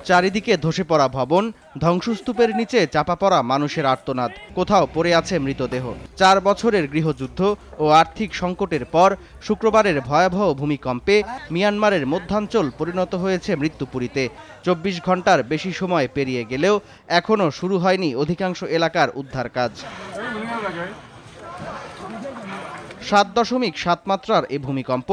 চারিদিকে ধসে পড়া ভবন, ধ্বংসস্তূপের নিচে চাপা পড়া মানুষের আর্তনাদ, কোথাও পড়ে আছে মৃতদেহ। 4 বছরের গৃহযুদ্ধ ও আর্থিক সংকটের পর শুক্রবারের ভয়াবহ ভূমিকম্পে মিয়ানমারের মধ্যাঞ্চল পরিণত হয়েছে মৃত্যুপুরীতে। 24 ঘন্টার বেশি সময় পেরিয়ে গেলেও এখনও শুরু হয়নি অধিকাংশ এলাকার উদ্ধার কাজ। 7.7 মাত্রার এ ভূমিকম্প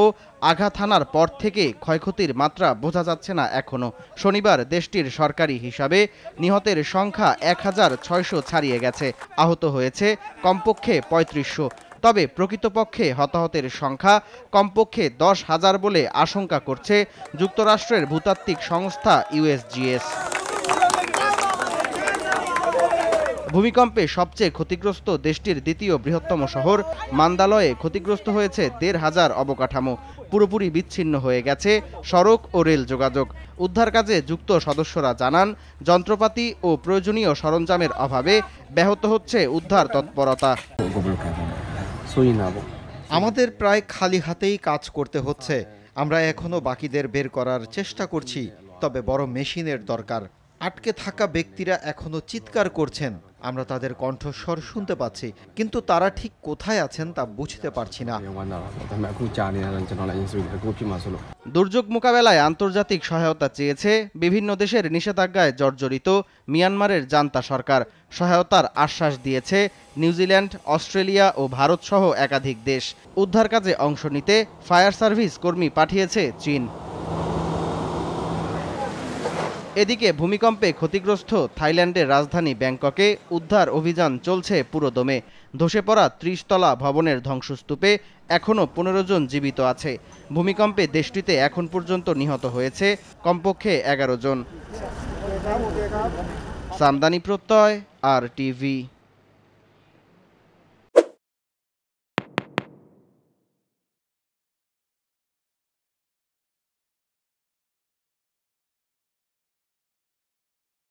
আঘাত হানার পর থেকে ক্ষয়ক্ষতির মাত্রা বোঝা যাচ্ছে না এখনো। শনিবার দেশটির সরকারি হিসাবে নিহতের সংখ্যা 1600 ছাড়িয়ে গেছে, আহত হয়েছে কমপক্ষে 3500। তবে প্রকৃতপক্ষে হতাহতের সংখ্যা কমপক্ষে 10,000 বলে আশঙ্কা করছে যুক্তরাষ্ট্রের ভূতাত্ত্বিক সংস্থা USGS। ভূমিকম্পে সবচেয়ে ক্ষতিগ্রস্ত দেশটির দ্বিতীয় বৃহত্তম শহর মান্দালয়ে ক্ষতিগ্রস্ত হয়েছে 1,500 অবকাঠামো। পুরোপুরি বিচ্ছিন্ন হয়ে গেছে সড়ক ও রেল যোগাযোগ। উদ্ধার কাজে যুক্ত সদস্যরা জানান, যন্ত্রপাতি ও প্রয়োজনীয় সরঞ্জামের অভাবে ব্যাহত হচ্ছে উদ্ধার তৎপরতা। আমাদের প্রায় খালি হাতেই কাজ করতে হচ্ছে। আমরা এখনো বাকিদের বের করার চেষ্টা করছি, তবে বড় মেশিনের দরকার। আটকে থাকা ব্যক্তিরা এখনো চিৎকার করছেন, আমরা তাদের কণ্ঠস্বর শুনতে পাচ্ছি, কিন্তু তারা ঠিক কোথায় আছেন তা বুঝতে পারছি না। দুর্যোগ মোকাবেলায় আন্তর্জাতিক সহায়তা চেয়েছে বিভিন্ন দেশের নিষেধাজ্ঞায় জর্জরিত মিয়ানমারের জান্তা সরকার। সহায়তার আশ্বাস দিয়েছে নিউজিল্যান্ড, অস্ট্রেলিয়া ও ভারত সহ একাধিক দেশ। উদ্ধার কাজে অংশ নিতে ফায়ার সার্ভিস কর্মী পাঠিয়েছে চীন। এদিকে ভূমিকম্পে ক্ষতিগ্রস্ত থাইল্যান্ডের রাজধানী ব্যাংককে উদ্ধার অভিযান চলছে পুরোদমে। ধসে পড়া 30 তলা ভবনের ধ্বংসস্তূপে এখনও 15 জন জীবিত আছে। ভূমিকম্পে দেশটিতে এখন পর্যন্ত নিহত হয়েছে কমপক্ষে 11 জন। সামদানি প্রত্যয়, RTV।